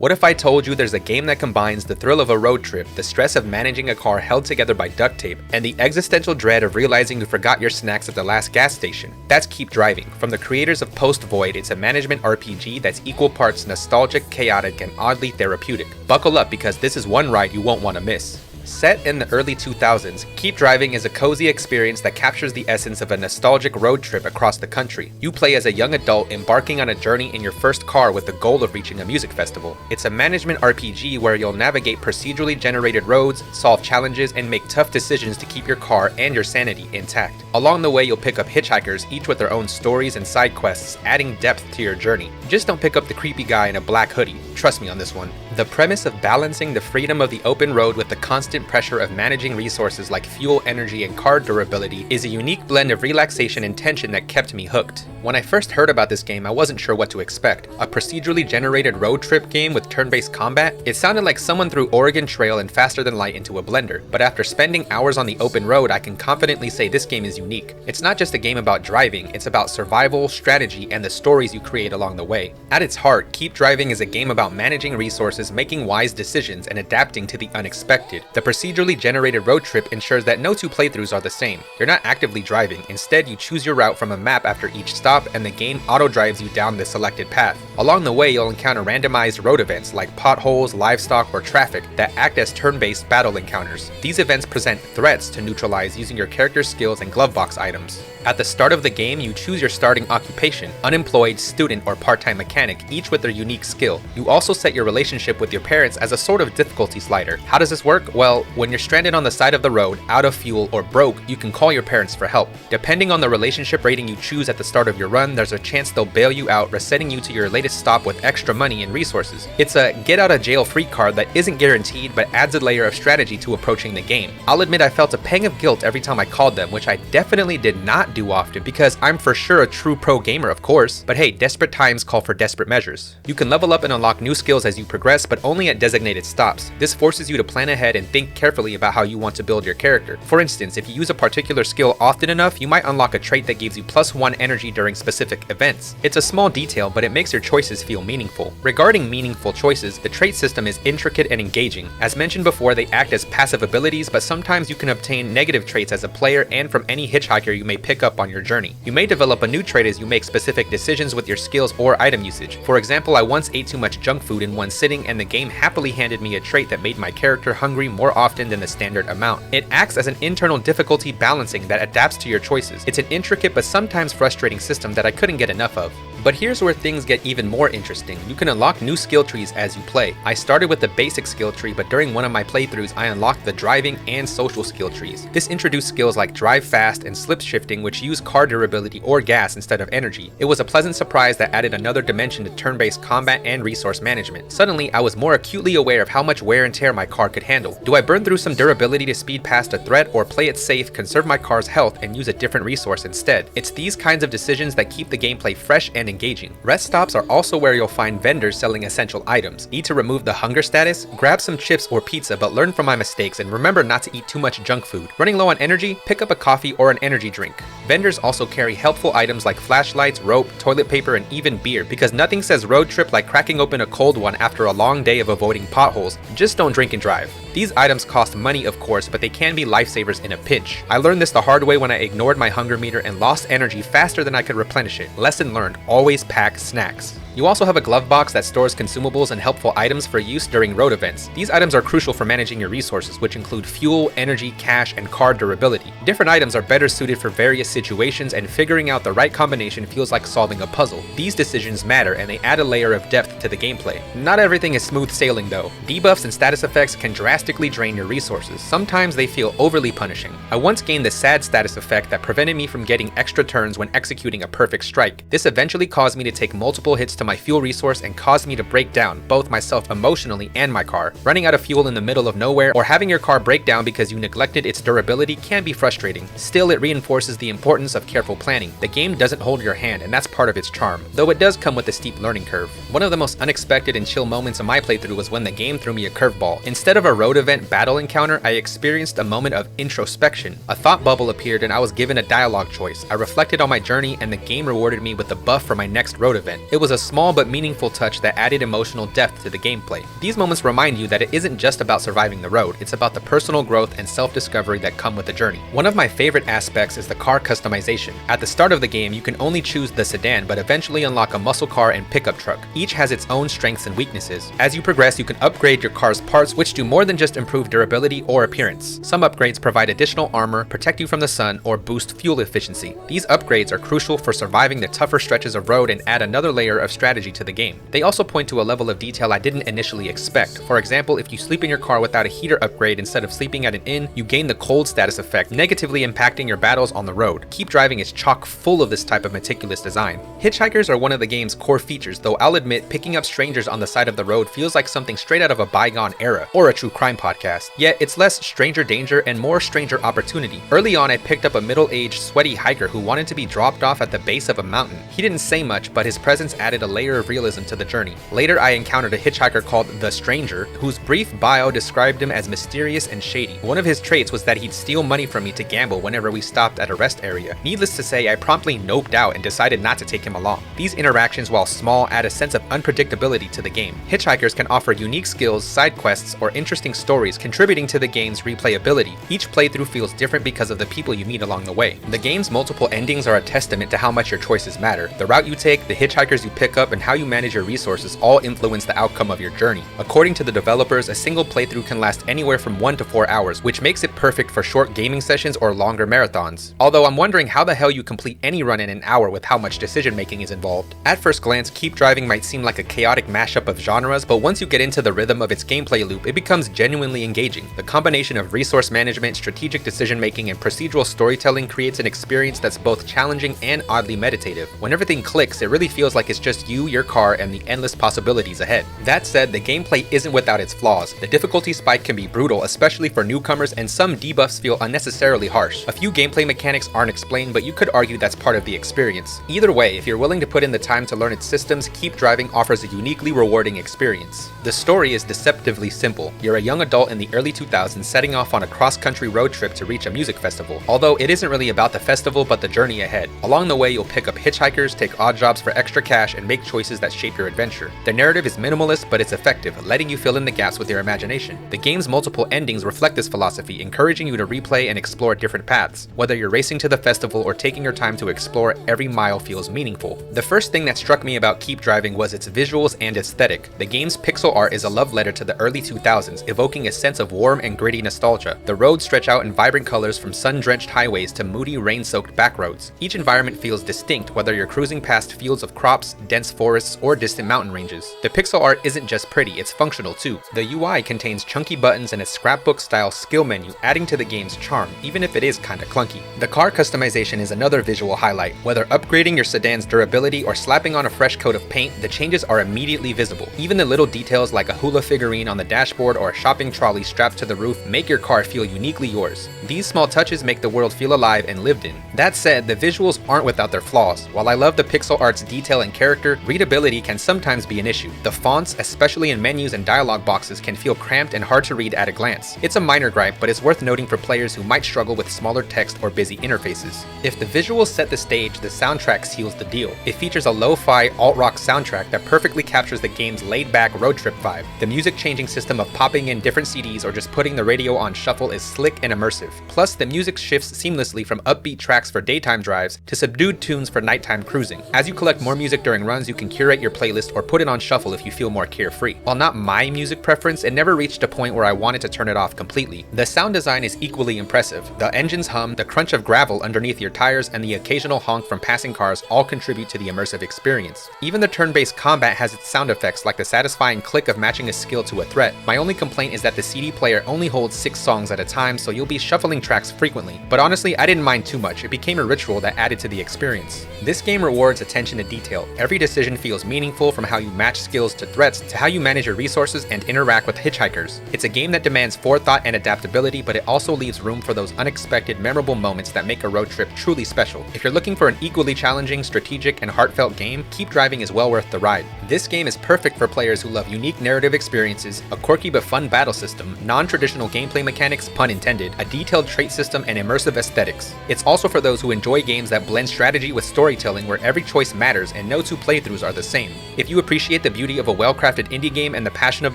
What if I told you there's a game that combines the thrill of a road trip, the stress of managing a car held together by duct tape, and the existential dread of realizing you forgot your snacks at the last gas station? That's Keep Driving. From the creators of Post Void, it's a management RPG that's equal parts nostalgic, chaotic, and oddly therapeutic. Buckle up because this is one ride you won't want to miss. Set in the early 2000s, Keep Driving is a cozy experience that captures the essence of a nostalgic road trip across the country. You play as a young adult embarking on a journey in your first car with the goal of reaching a music festival. It's a management RPG where you'll navigate procedurally generated roads, solve challenges, and make tough decisions to keep your car and your sanity intact. Along the way, you'll pick up hitchhikers, each with their own stories and side quests, adding depth to your journey. Just don't pick up the creepy guy in a black hoodie. Trust me on this one. The premise of balancing the freedom of the open road with the constant pressure of managing resources like fuel, energy, and car durability is a unique blend of relaxation and tension that kept me hooked. When I first heard about this game, I wasn't sure what to expect. A procedurally generated road trip game with turn-based combat? It sounded like someone threw Oregon Trail and Faster Than Light into a blender, but after spending hours on the open road, I can confidently say this game is unique. It's not just a game about driving, it's about survival, strategy, and the stories you create along the way. At its heart, Keep Driving is a game about managing resources, making wise decisions, and adapting to the unexpected. The procedurally generated road trip ensures that no two playthroughs are the same. You're not actively driving, instead you choose your route from a map after each stop, and the game auto-drives you down the selected path. Along the way, you'll encounter randomized road events like potholes, livestock, or traffic that act as turn-based battle encounters. These events present threats to neutralize using your character's skills and glove box items. At the start of the game, you choose your starting occupation, unemployed, student, or part-time mechanic, each with their unique skill. You also set your relationship with your parents as a sort of difficulty slider. How does this work? Well, when you're stranded on the side of the road, out of fuel, or broke, you can call your parents for help. Depending on the relationship rating you choose at the start of your run, there's a chance they'll bail you out, resetting you to your latest stop with extra money and resources. It's a get-out-of-jail-free card that isn't guaranteed, but adds a layer of strategy to approaching the game. I'll admit I felt a pang of guilt every time I called them, which I definitely did not do often because I'm for sure a true pro gamer, of course. But hey, desperate times call for desperate measures. You can level up and unlock new skills as you progress, but only at designated stops. This forces you to plan ahead and think carefully about how you want to build your character. For instance, if you use a particular skill often enough, you might unlock a trait that gives you +1 energy during specific events. It's a small detail, but it makes your choices feel meaningful. Regarding meaningful choices, the trait system is intricate and engaging. As mentioned before, they act as passive abilities, but sometimes you can obtain negative traits as a player and from any hitchhiker you may pick up on your journey. You may develop a new trait as you make specific decisions with your skills or item usage. For example, I once ate too much junk food in one sitting, and the game happily handed me a trait that made my character hungry more often than the standard amount. It acts as an internal difficulty balancing that adapts to your choices. It's an intricate but sometimes frustrating system that I couldn't get enough of. But here's where things get even more interesting. You can unlock new skill trees as you play. I started with the basic skill tree, but during one of my playthroughs, I unlocked the driving and social skill trees. This introduced skills like drive fast and slip shifting, which use car durability or gas instead of energy. It was a pleasant surprise that added another dimension to turn-based combat and resource management. Suddenly, I was more acutely aware of how much wear and tear my car could handle. Do I burn through some durability to speed past a threat, or play it safe, conserve my car's health, and use a different resource instead? It's these kinds of decisions that keep the gameplay fresh and engaging. Rest stops are also where you'll find vendors selling essential items. Eat to remove the hunger status? Grab some chips or pizza, but learn from my mistakes and remember not to eat too much junk food. Running low on energy? Pick up a coffee or an energy drink. Vendors also carry helpful items like flashlights, rope, toilet paper, and even beer, because nothing says road trip like cracking open a cold one after a long day of avoiding potholes. Just don't drink and drive. These items cost money, of course, but they can be lifesavers in a pinch. I learned this the hard way when I ignored my hunger meter and lost energy faster than I could replenish it. Lesson learned, always pack snacks. You also have a glove box that stores consumables and helpful items for use during road events. These items are crucial for managing your resources, which include fuel, energy, cash, and car durability. Different items are better suited for various situations, and figuring out the right combination feels like solving a puzzle. These decisions matter, and they add a layer of depth to the gameplay. Not everything is smooth sailing though. Debuffs and status effects can drastically drain your resources. Sometimes they feel overly punishing. I once gained the sad status effect that prevented me from getting extra turns when executing a perfect strike. This eventually caused me to take multiple hits to my fuel resource and caused me to break down, both myself emotionally and my car. Running out of fuel in the middle of nowhere or having your car break down because you neglected its durability can be frustrating. Still, it reinforces the importance of careful planning. The game doesn't hold your hand, and that's part of its charm, though it does come with a steep learning curve. One of the most unexpected and chill moments of my playthrough was when the game threw me a curveball. Instead of a road event battle encounter, I experienced a moment of introspection. A thought bubble appeared and I was given a dialogue choice. I reflected on my journey and the game rewarded me with a buff for my next road event. It was a small but meaningful touch that added emotional depth to the gameplay. These moments remind you that it isn't just about surviving the road, it's about the personal growth and self-discovery that come with the journey. One of my favorite aspects is the car customization. At the start of the game, you can only choose the sedan, but eventually unlock a muscle car and pickup truck. Each has its own strengths and weaknesses. As you progress, you can upgrade your car's parts, which do more than just improve durability or appearance. Some upgrades provide additional armor, protect you from the sun, or boost fuel efficiency. These upgrades are crucial for surviving the tougher stretches of road and add another layer of strategy to the game. They also point to a level of detail I didn't initially expect. For example, if you sleep in your car without a heater upgrade instead of sleeping at an inn, you gain the cold status effect, negatively impacting your battles on the road. Keep Driving is chock full of this type of meticulous design. Hitchhikers are one of the game's core features, though I'll admit picking up strangers on the side of the road feels like something straight out of a bygone era, or a true crime podcast. Yet it's less stranger danger and more stranger opportunity. Early on, I picked up a middle-aged, sweaty hiker who wanted to be dropped off at the base of a mountain. He didn't say much, but his presence added a layer of realism to the journey. Later, I encountered a hitchhiker called The Stranger, whose brief bio described him as mysterious and shady. One of his traits was that he'd steal money from me to gamble whenever we stopped at a rest area. Needless to say, I promptly noped out and decided not to take him along. These interactions, while small, add a sense of unpredictability to the game. Hitchhikers can offer unique skills, side quests, or interesting stories, contributing to the game's replayability. Each playthrough feels different because of the people you meet along the way. The game's multiple endings are a testament to how much your choices matter. The route you take, the hitchhikers you pick up, and how you manage your resources all influence the outcome of your journey. According to the developers, a single playthrough can last anywhere from 1 to 4 hours, which makes it perfect for short gaming sessions or longer marathons. Although I'm wondering how the hell you complete any run in an hour with how much decision making is involved. At first glance, Keep Driving might seem like a chaotic mashup of genres, but once you get into the rhythm of its gameplay loop, it becomes genuinely engaging. The combination of resource management, strategic decision making, and procedural storytelling creates an experience that's both challenging and oddly meditative. When everything clicks, it really feels like it's just you, your car, and the endless possibilities ahead. That said, the gameplay isn't without its flaws. The difficulty spike can be brutal, especially for newcomers, and some debuffs feel unnecessarily harsh. A few gameplay mechanics aren't explained, but you could argue that's part of the experience. Either way, if you're willing to put in the time to learn its systems, Keep Driving offers a uniquely rewarding experience. The story is deceptively simple. You're a young adult in the early 2000s setting off on a cross-country road trip to reach a music festival, although it isn't really about the festival but the journey ahead. Along the way, you'll pick up hitchhikers, take odd jobs for extra cash, and make choices that shape your adventure. The narrative is minimalist, but it's effective, letting you fill in the gaps with your imagination. The game's multiple endings reflect this philosophy, encouraging you to replay and explore different paths. Whether you're racing to the festival or taking your time to explore, every mile feels meaningful. The first thing that struck me about Keep Driving was its visuals and aesthetic. The game's pixel art is a love letter to the early 2000s, evoking a sense of warm and gritty nostalgia. The roads stretch out in vibrant colors from sun-drenched highways to moody, rain-soaked backroads. Each environment feels distinct, whether you're cruising past fields of crops, dense forests, or distant mountain ranges. The pixel art isn't just pretty, it's functional too. The UI contains chunky buttons and a scrapbook-style skill menu, adding to the game's charm, even if it is kinda clunky. The car customization is another visual highlight. Whether upgrading your sedan's durability or slapping on a fresh coat of paint, the changes are immediately visible. Even the little details like a hula figurine on the dashboard or a shopping trolley strapped to the roof make your car feel uniquely yours. These small touches make the world feel alive and lived in. That said, the visuals aren't without their flaws. While I love the pixel art's detail and character, readability can sometimes be an issue. The fonts, especially in menus and dialogue boxes, can feel cramped and hard to read at a glance. It's a minor gripe, but it's worth noting for players who might struggle with smaller text or busy interfaces. If the visuals set the stage, the soundtrack seals the deal. It features a lo-fi alt-rock soundtrack that perfectly captures the game's laid-back road trip vibe. The music-changing system of popping in different CDs or just putting the radio on shuffle is slick and immersive. Plus, the music shifts seamlessly from upbeat tracks for daytime drives to subdued tunes for nighttime cruising. As you collect more music during runs, you can curate your playlist or put it on shuffle if you feel more carefree. While not my music preference, it never reached a point where I wanted to turn it off completely. The sound design is equally impressive. The engine's hum, the crunch of gravel underneath your tires, and the occasional honk from passing cars all contribute to the immersive experience. Even the turn-based combat has its sound effects, like the satisfying click of matching a skill to a threat. My only complaint is that the CD player only holds 6 songs at a time, so you'll be shuffling tracks frequently. But honestly, I didn't mind too much. It became a ritual that added to the experience. This game rewards attention to detail. Every decision feels meaningful, from how you match skills to threats to how you manage your resources and interact with hitchhikers. It's a game that demands forethought and adaptability, but it also leaves room for those unexpected, memorable moments that make a road trip truly special. If you're looking for an equally challenging, strategic, and heartfelt game, Keep Driving is well worth the ride. This game is perfect for players who love unique narrative experiences, a quirky but fun battle system, non-traditional gameplay mechanics, pun intended, a detailed trait system, and immersive aesthetics. It's also for those who enjoy games that blend strategy with storytelling, where every choice matters and no two playthroughs playthroughs are the same. If you appreciate the beauty of a well-crafted indie game and the passion of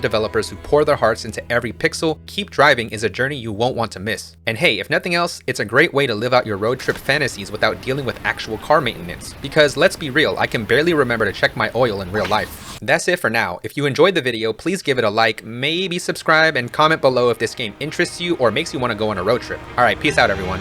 developers who pour their hearts into every pixel, Keep Driving is a journey you won't want to miss. And hey, if nothing else, it's a great way to live out your road trip fantasies without dealing with actual car maintenance. Because let's be real, I can barely remember to check my oil in real life. That's it for now. If you enjoyed the video, please give it a like, maybe subscribe, and comment below if this game interests you or makes you want to go on a road trip. Alright, peace out everyone.